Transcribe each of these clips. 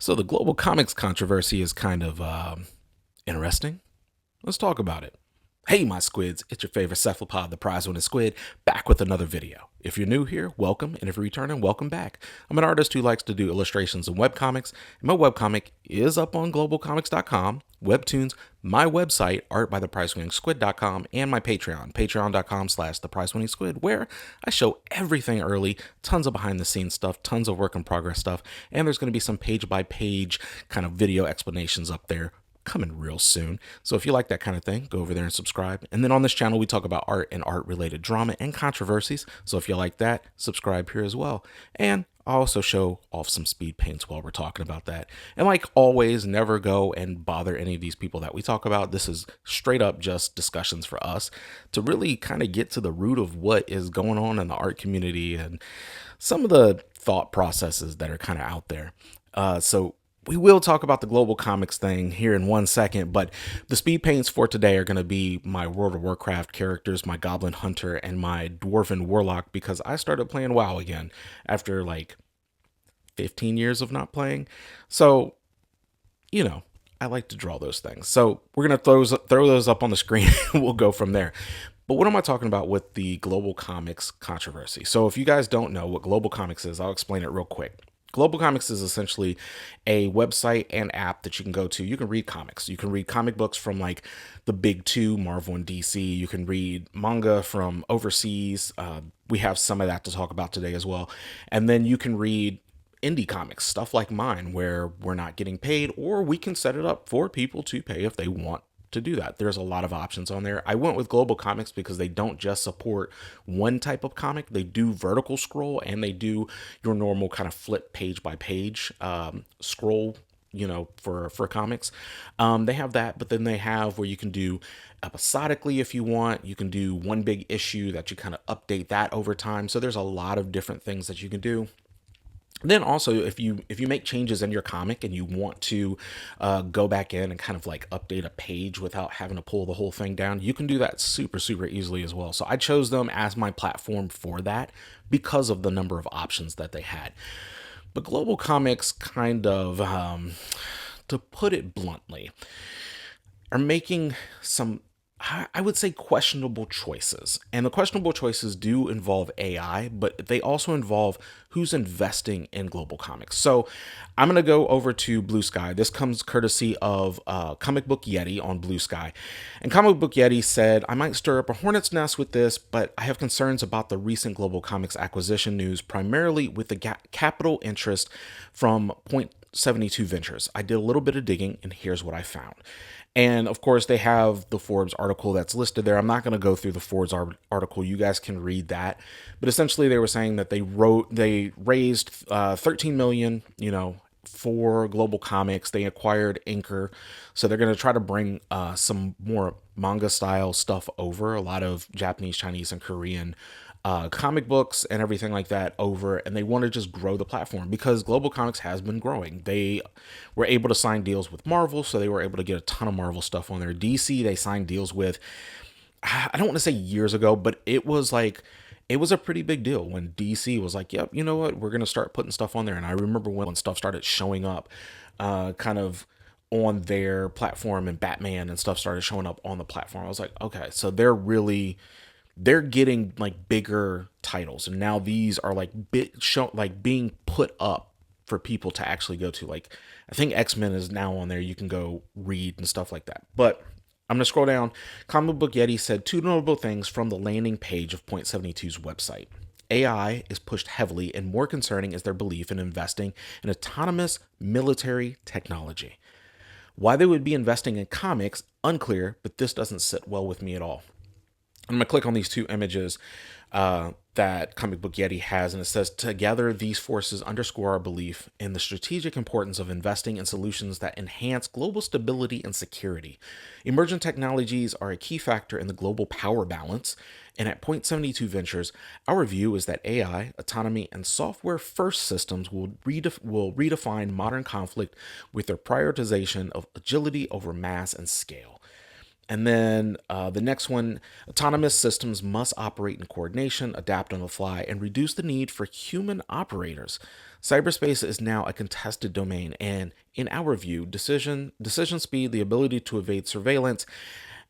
So the global comics controversy is kind of interesting. Let's talk about it. Hey, my squids, it's your favorite cephalopod, the prize winning squid, back with another video. If you're new here, welcome, and if you're returning, welcome back. I'm an artist who likes to do illustrations and webcomics, and my webcomic is up on globalcomics.com, Webtoons, my website, artbytheprizewinningSquid.com, and my Patreon, patreon.com/theprizewinningsquid, where I show everything early, tons of behind the scenes stuff, tons of work in progress stuff, and there's going to be some page by page kind of video explanations up there coming real soon. So if you like that kind of thing, go over there and subscribe. And then on this channel, we talk about art and art related drama and controversies. So if you like that, subscribe here as well. And I also show off some speed paints while we're talking about that. And like always, never go and bother any of these people that we talk about. This is straight up just discussions for us to really kind of get to the root of what is going on in the art community and some of the thought processes that are kind of out there. So we will talk about the GlobalComix thing here in 1 second, but the speed paints for today are going to be my World of Warcraft characters, my Goblin Hunter, and my Dwarven Warlock, because I started playing WoW again after like 15 years of not playing. So, I like to draw those things. So we're going to throw those up on the screen and we'll go from there. But what am I talking about with the GlobalComix controversy? So if you guys don't know what GlobalComix is, I'll explain it real quick. GlobalComix is essentially a website and app that you can go to. You can read comics. You can read comic books from like the big two, Marvel and DC. You can read manga from overseas. We have some of that to talk about today as well. And then you can read indie comics, stuff like mine, where we're not getting paid, or we can set it up for people to pay if they want to do that. There's a lot of options on there. I went with GlobalComix because they don't just support one type of comic. They do vertical scroll and they do your normal kind of flip page by page scroll, for comics. They have that, but then they have where you can do episodically if you want. You can do one big issue that you kind of update that over time. So there's a lot of different things that you can do. Then also, if you make changes in your comic and you want to go back in and kind of like update a page without having to pull the whole thing down, you can do that super, super easily as well. So I chose them as my platform for that because of the number of options that they had. But GlobalComix kind of, to put it bluntly, are making some, I would say, questionable choices. And the questionable choices do involve AI, but they also involve who's investing in GlobalComix. So I'm going to go over to Blue Sky. This comes courtesy of Comic Book Yeti on Blue Sky. And Comic Book Yeti said, I might stir up a hornet's nest with this, but I have concerns about the recent GlobalComix acquisition news, primarily with the capital interest from Point 72 Ventures. I did a little bit of digging, and here's what I found. And of course, they have the Forbes article that's listed there. I'm not going to go through the Forbes article. You guys can read that. But essentially, they were saying that they raised 13 million, for GlobalComix. They acquired Anchor, so they're going to try to bring some more manga style stuff over. A lot of Japanese, Chinese, and Korean comic books and everything like that over, and they want to just grow the platform because GlobalComix has been growing. They were able to sign deals with Marvel, so they were able to get a ton of Marvel stuff on there. DC, they signed deals with, I don't want to say years ago, but it was a pretty big deal when DC was like, yep, you know what, we're going to start putting stuff on there. And I remember when stuff started showing up kind of on their platform, and Batman and stuff started showing up on the platform. I was like, okay, so they're getting like bigger titles, and now these are like being put up for people to actually go to. Like, I think X-Men is now on there. You can go read and stuff like that. But I'm gonna scroll down. Comic Book Yeti said 2 notable things from the landing page of Point 72's website. AI is pushed heavily, and more concerning is their belief in investing in autonomous military technology. Why they would be investing in comics, unclear, but this doesn't sit well with me at all. I'm going to click on these 2 images that Comic Book Yeti has, and it says, together, these forces underscore our belief in the strategic importance of investing in solutions that enhance global stability and security. Emergent technologies are a key factor in the global power balance, and at Point 72 Ventures, our view is that AI, autonomy, and software-first systems will redefine modern conflict with their prioritization of agility over mass and scale. And then the next one, autonomous systems must operate in coordination, adapt on the fly, and reduce the need for human operators. Cyberspace is now a contested domain, and in our view, decision speed, the ability to evade surveillance,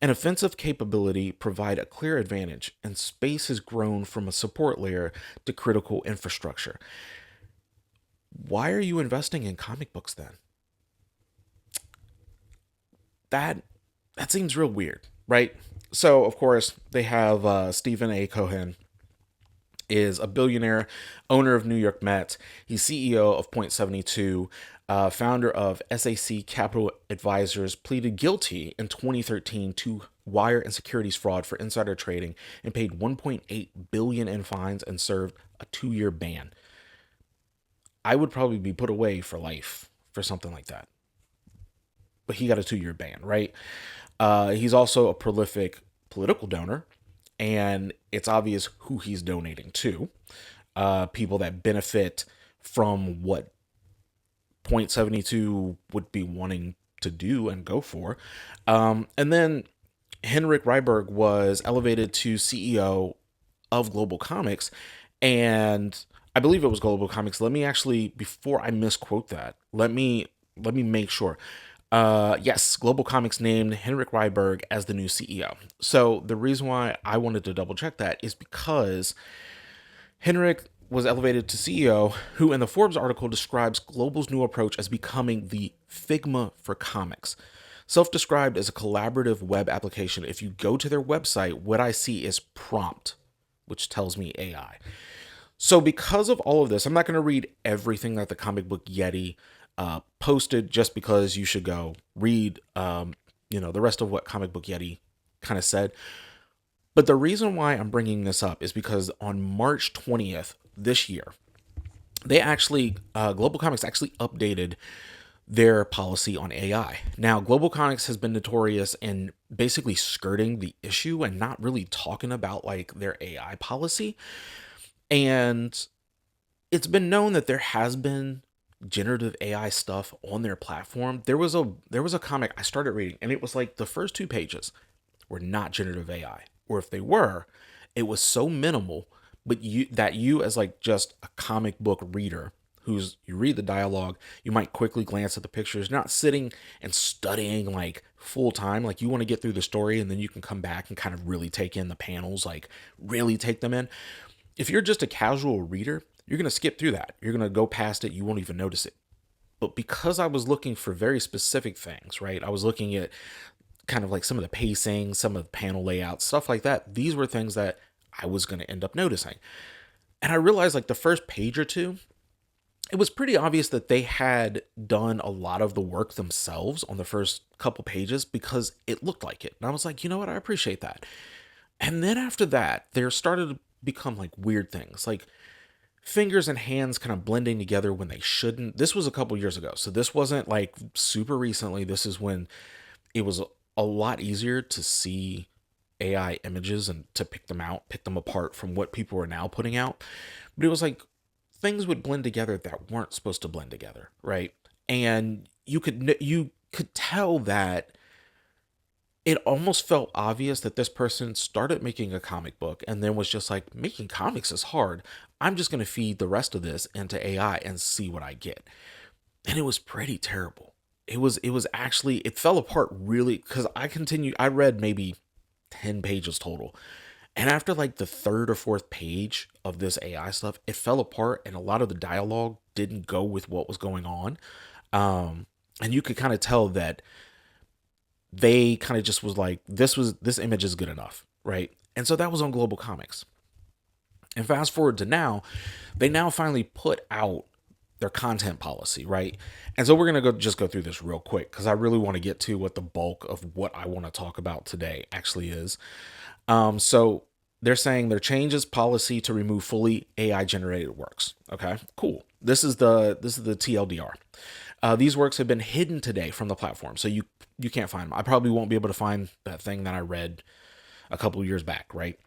and offensive capability provide a clear advantage, and space has grown from a support layer to critical infrastructure. Why are you investing in comic books then? That that seems real weird, right? So of course they have Stephen A. Cohen is a billionaire, owner of New York Mets. He's CEO of Point 72, founder of SAC Capital Advisors, pleaded guilty in 2013 to wire and securities fraud for insider trading and paid 1.8 billion in fines and served a 2-year ban. I would probably be put away for life for something like that. But he got a 2-year ban, right? He's also a prolific political donor, and it's obvious who he's donating to. People that benefit from what Point 72 would be wanting to do and go for. And then Henrik Ryberg was elevated to CEO of GlobalComix, and I believe it was GlobalComix. Let me actually, before I misquote that, let me make sure. Yes, GlobalComix named Henrik Ryberg as the new CEO. So the reason why I wanted to double check that is because Henrik was elevated to CEO, who in the Forbes article describes Global's new approach as becoming the Figma for comics. Self-described as a collaborative web application, if you go to their website, what I see is prompt, which tells me AI. So because of all of this, I'm not going to read everything that the Comic Book Yeti posted, just because you should go read, the rest of what Comic Book Yeti kind of said. But the reason why I'm bringing this up is because on March 20th this year, they actually, GlobalComix actually updated their policy on AI. Now, GlobalComix has been notorious in basically skirting the issue and not really talking about like their AI policy. And it's been known that there has been generative AI stuff on their platform. There was a comic I started reading, and it was like the first 2 pages were not generative AI, or if they were, it was so minimal, but you as like just a comic book reader you read the dialogue, you might quickly glance at the pictures, not sitting and studying like full time. Like you want to get through the story and then you can come back and kind of really take in the panels, like really take them in. If you're just a casual reader, you're going to skip through that. You're going to go past it. You won't even notice it. But because I was looking for very specific things, right? I was looking at kind of like some of the pacing, some of the panel layouts, stuff like that. These were things that I was going to end up noticing. And I realized like the first page or two, it was pretty obvious that they had done a lot of the work themselves on the first couple pages because it looked like it. And I was like, you know what? I appreciate that. And then after that, there started to become like weird things, like fingers and hands kind of blending together when they shouldn't. This was a couple years ago. So this wasn't like super recently. This is when it was a lot easier to see AI images and to pick them out, pick them apart from what people are now putting out. But it was like things would blend together that weren't supposed to blend together, right? And you could tell that it almost felt obvious that this person started making a comic book and then was just like, making comics is hard. I'm just going to feed the rest of this into AI and see what I get. And it was pretty terrible. It was actually, it fell apart really, because I read maybe 10 pages total. And after like the third or fourth page of this AI stuff, it fell apart and a lot of the dialogue didn't go with what was going on. And you could kind of tell that they kind of just was like, this image is good enough, right? And so that was on GlobalComix. And fast forward to now, they now finally put out their content policy, right? And so we're going to just go through this real quick because I really want to get to what the bulk of what I want to talk about today actually is. So they're saying their changes policy to remove fully AI generated works. Okay, cool. This is the TLDR. These works have been hidden today from the platform, so you can't find them. I probably won't be able to find that thing that I read a couple of years back, right?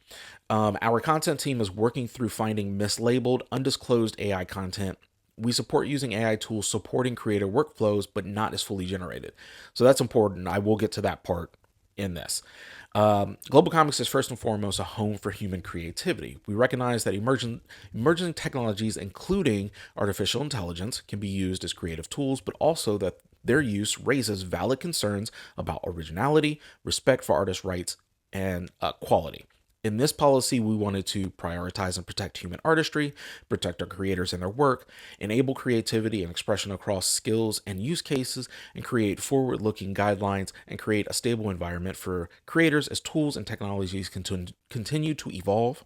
Our content team is working through finding mislabeled, undisclosed AI content. We support using AI tools supporting creator workflows, but not as fully generated. So that's important. I will get to that part in this. GlobalComix is first and foremost a home for human creativity. We recognize that emerging technologies, including artificial intelligence, can be used as creative tools, but also that their use raises valid concerns about originality, respect for artists' rights, and quality. In this policy, we wanted to prioritize and protect human artistry, protect our creators and their work, enable creativity and expression across skills and use cases, and create forward-looking guidelines and create a stable environment for creators as tools and technologies continue to evolve,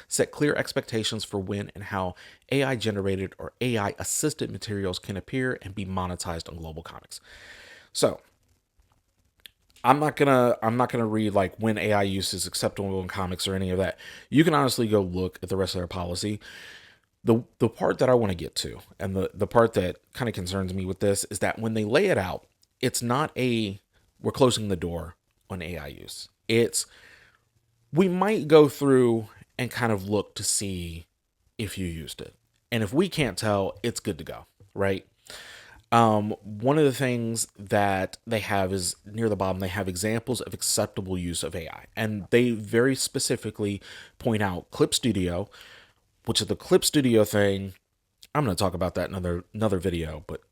set clear expectations for when and how AI-generated or AI-assisted materials can appear and be monetized on GlobalComix. So, I'm not gonna read like when AI use is acceptable in comics or any of that. You can honestly go look at the rest of their policy. The part that I want to get to, and the part that kind of concerns me with this, is that when they lay it out, it's not a we're closing the door on AI use. It's we might go through and kind of look to see if you used it. And if we can't tell, it's good to go, right? One of the things that they have is near the bottom, they have examples of acceptable use of AI. And they very specifically point out Clip Studio, which is the Clip Studio thing. I'm going to talk about that in another video, but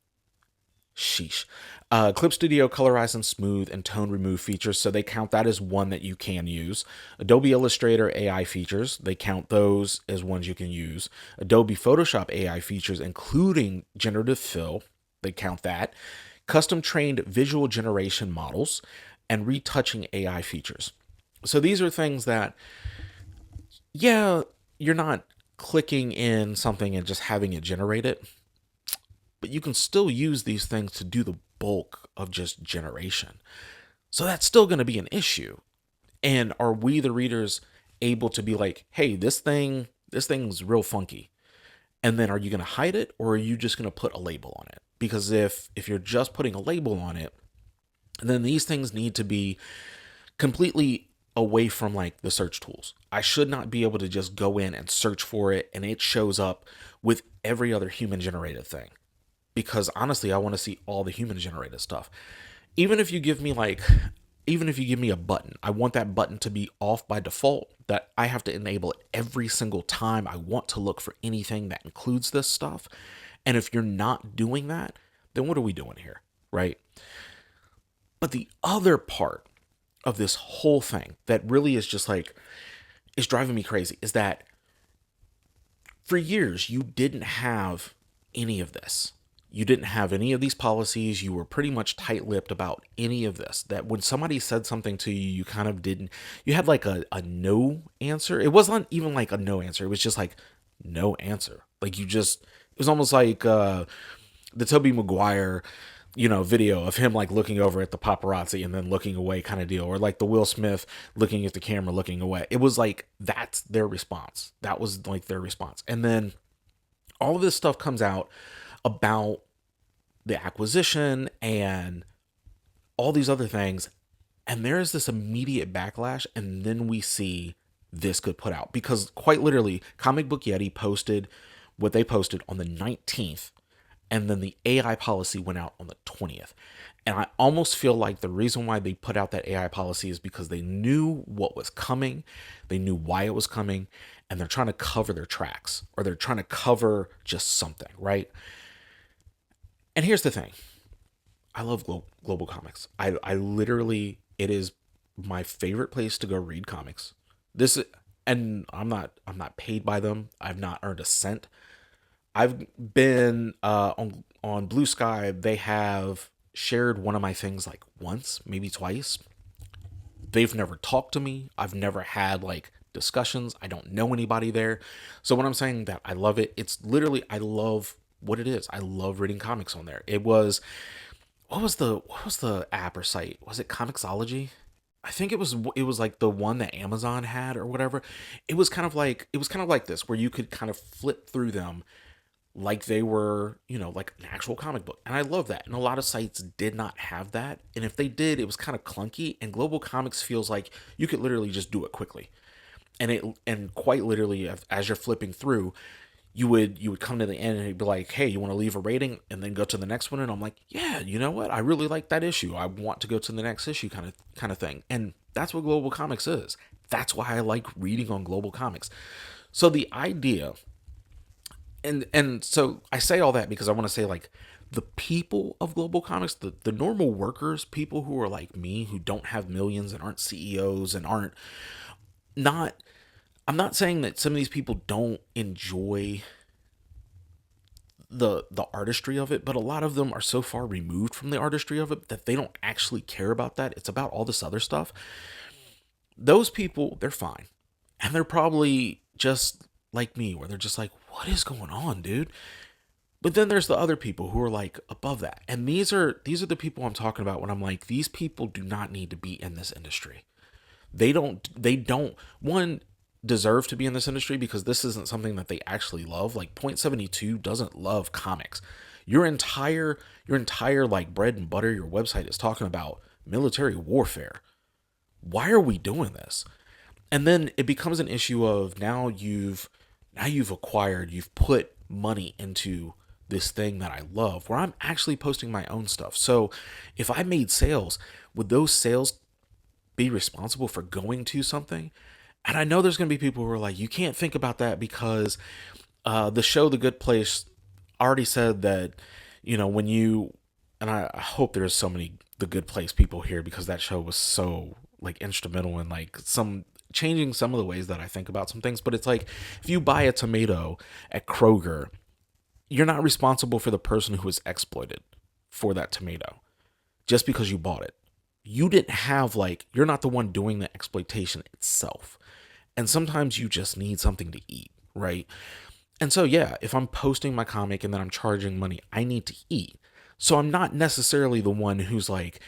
sheesh. Clip Studio colorize and smooth and tone remove features, so they count that as one that you can use. Adobe Illustrator AI features, they count those as ones you can use. Adobe Photoshop AI features, including generative fill, they count that. Custom trained visual generation models and retouching AI features. So these are things that, yeah, you're not clicking in something and just having it generate it, but you can still use these things to do the bulk of just generation. So that's still going to be an issue. And are we, the readers, able to be like, hey, this thing's real funky? And then are you going to hide it, or are you just going to put a label on it? Because if you're just putting a label on it, then these things need to be completely away from like the search tools. I should not be able to just go in and search for it and it shows up with every other human generated thing. Because honestly, I want to see all the human generated stuff. Even if you give me a button, I want that button to be off by default, that I have to enable it every single time I want to look for anything that includes this stuff. And if you're not doing that, then what are we doing here, right? But the other part of this whole thing that really is just like, is driving me crazy, is that for years, you didn't have any of this. You didn't have any of these policies. You were pretty much tight-lipped about any of this. That when somebody said something to you, you kind of didn't, you had like a no answer. It wasn't even like a no answer. It was just like no answer. Like it was almost like the Tobey Maguire, video of him like looking over at the paparazzi and then looking away kind of deal. Or like the Will Smith looking at the camera, looking away. It was like, that's their response. That was like their response. And then all of this stuff comes out about the acquisition and all these other things. And there is this immediate backlash. And then we see this get put out, because quite literally Comic Book Yeti posted what they posted on the 19th. And then the AI policy went out on the 20th. And I almost feel like the reason why they put out that AI policy is because they knew what was coming. They knew why it was coming. And they're trying to cover their tracks, or they're trying to cover just something, right? And here's the thing. I love GlobalComix. I literally, it is my favorite place to go read comics. And I'm not paid by them. I've not earned a cent. I've been on Blue Sky. They have shared one of my things like once, maybe twice. They've never talked to me. I've never had like discussions. I don't know anybody there. So when I'm saying that I love it, it's literally, I love what it is. I love reading comics on there. It was, what was the app or site? Was it Comixology? I think it was like the one that Amazon had or whatever. It was kind of like this, where you could kind of flip through them like they were, like an actual comic book. And I love that. And a lot of sites did not have that. And if they did, it was kind of clunky. And GlobalComix feels like you could literally just do it quickly. And quite literally, as you're flipping through, you would come to the end and it'd be like, hey, you want to leave a rating and then go to the next one, and I'm like, yeah, you know what, I really like that issue, I want to go to the next issue, kind of thing. And that's what GlobalComix is. That's why I like reading on GlobalComix. So the idea, and so I say all that because I want to say, like, the people of GlobalComix, the normal workers, people who are like me, who don't have millions and aren't CEOs and aren't not I'm not saying that some of these people don't enjoy the artistry of it, but a lot of them are so far removed from the artistry of it that they don't actually care about that. It's about all this other stuff. Those people, they're fine. And they're probably just like me, where they're just like, what is going on, dude? But then there's the other people who are like above that. And these are the people I'm talking about when I'm like, these people do not need to be in this industry. They don't one deserve to be in this industry because this isn't something that they actually love. Like Point 72 doesn't love comics. Your entire like bread and butter, your website is talking about military warfare. Why are we doing this? And then it becomes an issue of you've put money into this thing that I love, where I'm actually posting my own stuff. So if I made sales, would those sales be responsible for going to something? And I know there's going to be people who are like, you can't think about that because the show The Good Place already said that, when you, and I hope there's so many The Good Place people here because that show was so like instrumental in like some changing some of the ways that I think about some things. But it's like, if you buy a tomato at Kroger, you're not responsible for the person who was exploited for that tomato just because you bought it. You didn't have you're not the one doing the exploitation itself. And sometimes you just need something to eat, right? And so, yeah, if I'm posting my comic and then I'm charging money, I need to eat. So I'm not necessarily the one who's like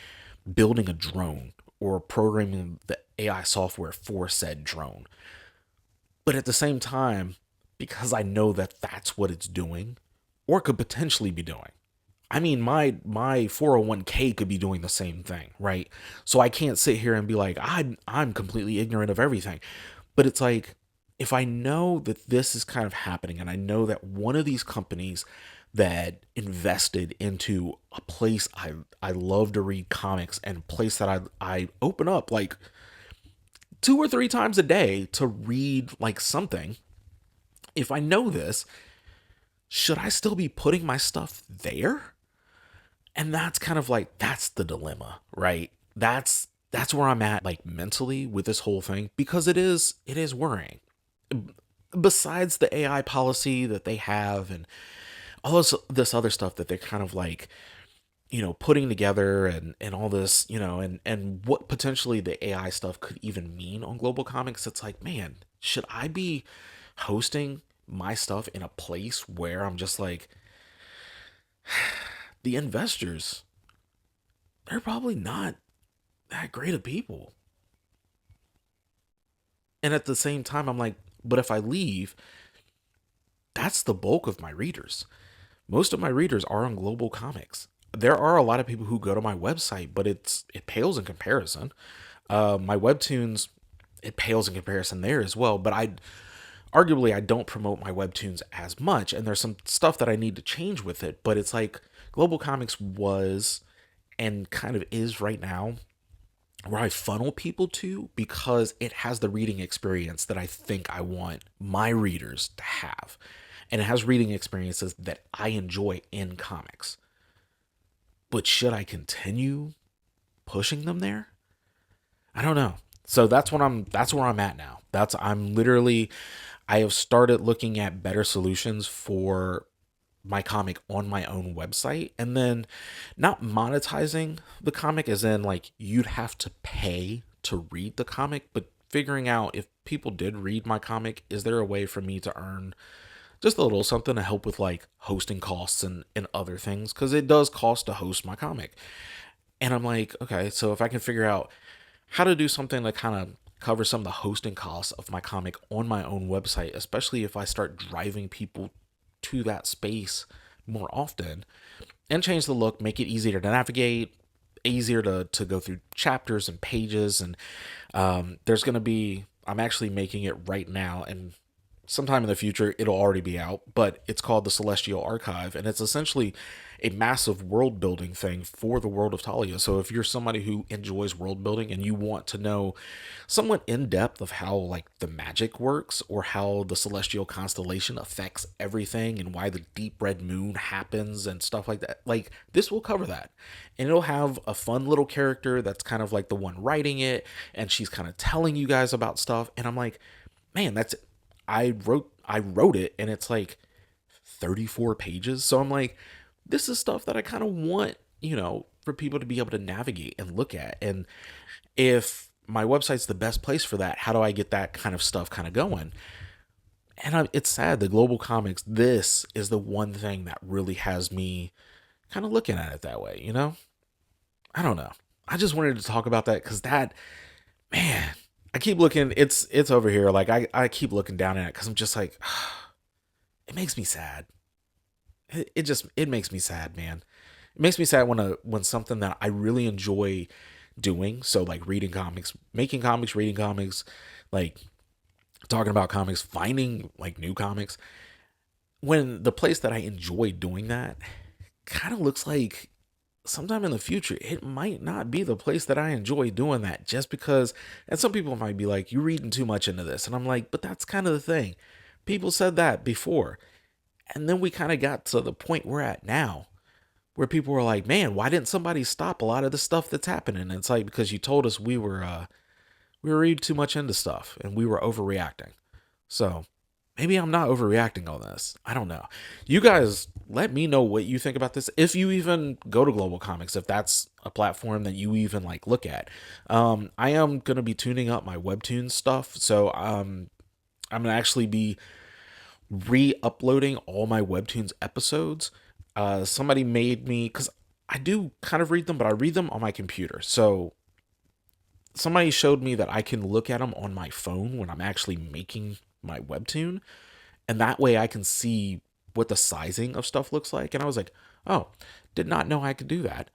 building a drone or programming the AI software for said drone. But at the same time, because I know that that's what it's doing or could potentially be doing. I mean, my 401k could be doing the same thing, right? So I can't sit here and be like, I'm completely ignorant of everything. But it's like, if I know that this is kind of happening, and I know that one of these companies that invested into a place I love to read comics, and a place that I open up like 2 or 3 times a day to read like something, if I know this, should I still be putting my stuff there? And that's kind of like, that's the dilemma, right? That's where I'm at, like, mentally with this whole thing, because it is worrying. Besides the AI policy that they have and all this other stuff that they're kind of like, putting together, and all this, and what potentially the AI stuff could even mean on GlobalComix, it's like, man, should I be hosting my stuff in a place where I'm just like, the investors, they're probably not that great of people. And at the same time, I'm like, but if I leave, that's the bulk of my readers. Most of my readers are on GlobalComix. There are a lot of people who go to my website, but it pales in comparison. My webtoons, it pales in comparison there as well. But arguably I don't promote my webtoons as much, and there's some stuff that I need to change with it. But it's like GlobalComix was and kind of is right now where I funnel people to, because it has the reading experience that I think I want my readers to have. And it has reading experiences that I enjoy in comics. But should I continue pushing them there? I don't know. So that's where I'm at now. I have started looking at better solutions for my comic on my own website, and then not monetizing the comic as in like you'd have to pay to read the comic, but figuring out, if people did read my comic, is there a way for me to earn just a little something to help with like hosting costs and other things, because it does cost to host my comic. And I'm like, okay, so if I can figure out how to do something that kind of cover some of the hosting costs of my comic on my own website, especially if I start driving people to that space more often, and change the look, make it easier to navigate, easier to go through chapters and pages. And I'm actually making it right now, and sometime in the future it'll already be out, but it's called the Celestial Archive, and it's essentially a massive world building thing for the world of Talia. So if you're somebody who enjoys world building and you want to know somewhat in depth of how like the magic works, or how the celestial constellation affects everything, and why the deep red moon happens and stuff like that, like this will cover that. And it'll have a fun little character that's kind of like the one writing it, and she's kind of telling you guys about stuff, and I'm like, man, that's I wrote it, and it's like 34 pages. So I'm like, this is stuff that I kind of want, for people to be able to navigate and look at. And if my website's the best place for that, how do I get that kind of stuff kind of going? And it's sad, the GlobalComix, this is the one thing that really has me kind of looking at it that way, I don't know. I just wanted to talk about that because that, man, I keep looking, it's over here. Like I keep looking down at it because I'm just like, it makes me sad. It makes me sad, man. It makes me sad when something that I really enjoy doing, so like reading comics, making comics, reading comics, like talking about comics, finding like new comics, when the place that I enjoy doing that kind of looks like sometime in the future it might not be the place that I enjoy doing that, just because, and some people might be like, you're reading too much into this, and I'm like, but that's kind of the thing. People said that before, and then we kind of got to the point we're at now, where people were like, man, why didn't somebody stop a lot of the stuff that's happening? And it's like, because you told us we were reading too much into stuff and we were overreacting. So maybe I'm not overreacting on this. I don't know. You guys let me know what you think about this. If you even go to GlobalComix, if that's a platform that you even like look at. I am going to be tuning up my Webtoon stuff. So I'm going to actually be re-uploading all my Webtoons episodes. Somebody made me, because I do kind of read them, but I read them on my computer. So somebody showed me that I can look at them on my phone when I'm actually making my Webtoon, and that way I can see what the sizing of stuff looks like. And I was like, oh, did not know I could do that.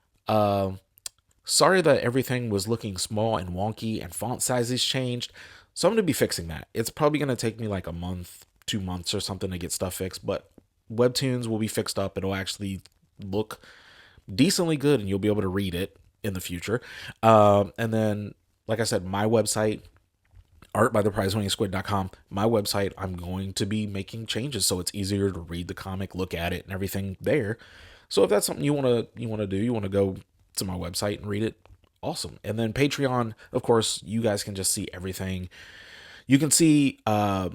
Sorry that everything was looking small and wonky and font sizes changed. So I'm going to be fixing that. It's probably going to take me like a month, 2 months or something to get stuff fixed, but Webtoons will be fixed up. It'll actually look decently good, and you'll be able to read it in the future. And then, like I said, my website, artbytheprizewinningsquid.com, my website, I'm going to be making changes so it's easier to read the comic, look at it, and everything there. So if that's something you want to do, you want to go to my website and read it, awesome. And then Patreon, of course, you guys can just see everything. You can see a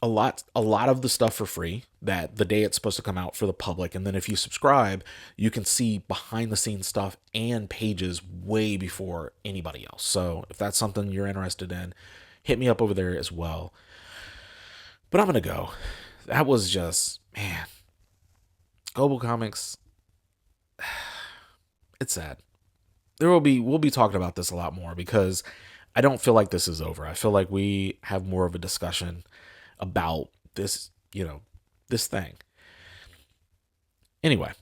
lot of the stuff for free, that the day it's supposed to come out for the public. And then if you subscribe, you can see behind the scenes stuff and pages way before anybody else. So if that's something you're interested in, hit me up over there as well. But I'm going to go. That was just, man, GlobalComix. It's sad. We'll be talking about this a lot more, because I don't feel like this is over. I feel like we have more of a discussion about this, this thing. Anyway,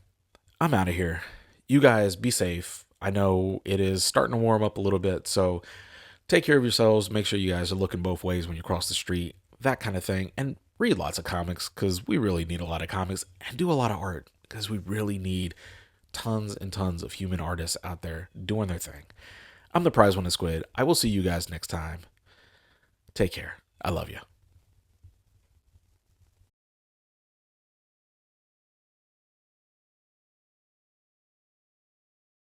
I'm out of here. You guys be safe. I know it is starting to warm up a little bit, so take care of yourselves. Make sure you guys are looking both ways when you cross the street, that kind of thing. And read lots of comics, because we really need a lot of comics, and do a lot of art, because we really need tons and tons of human artists out there doing their thing. I'm the prize winning squid. I will see you guys next time. Take care. I love you.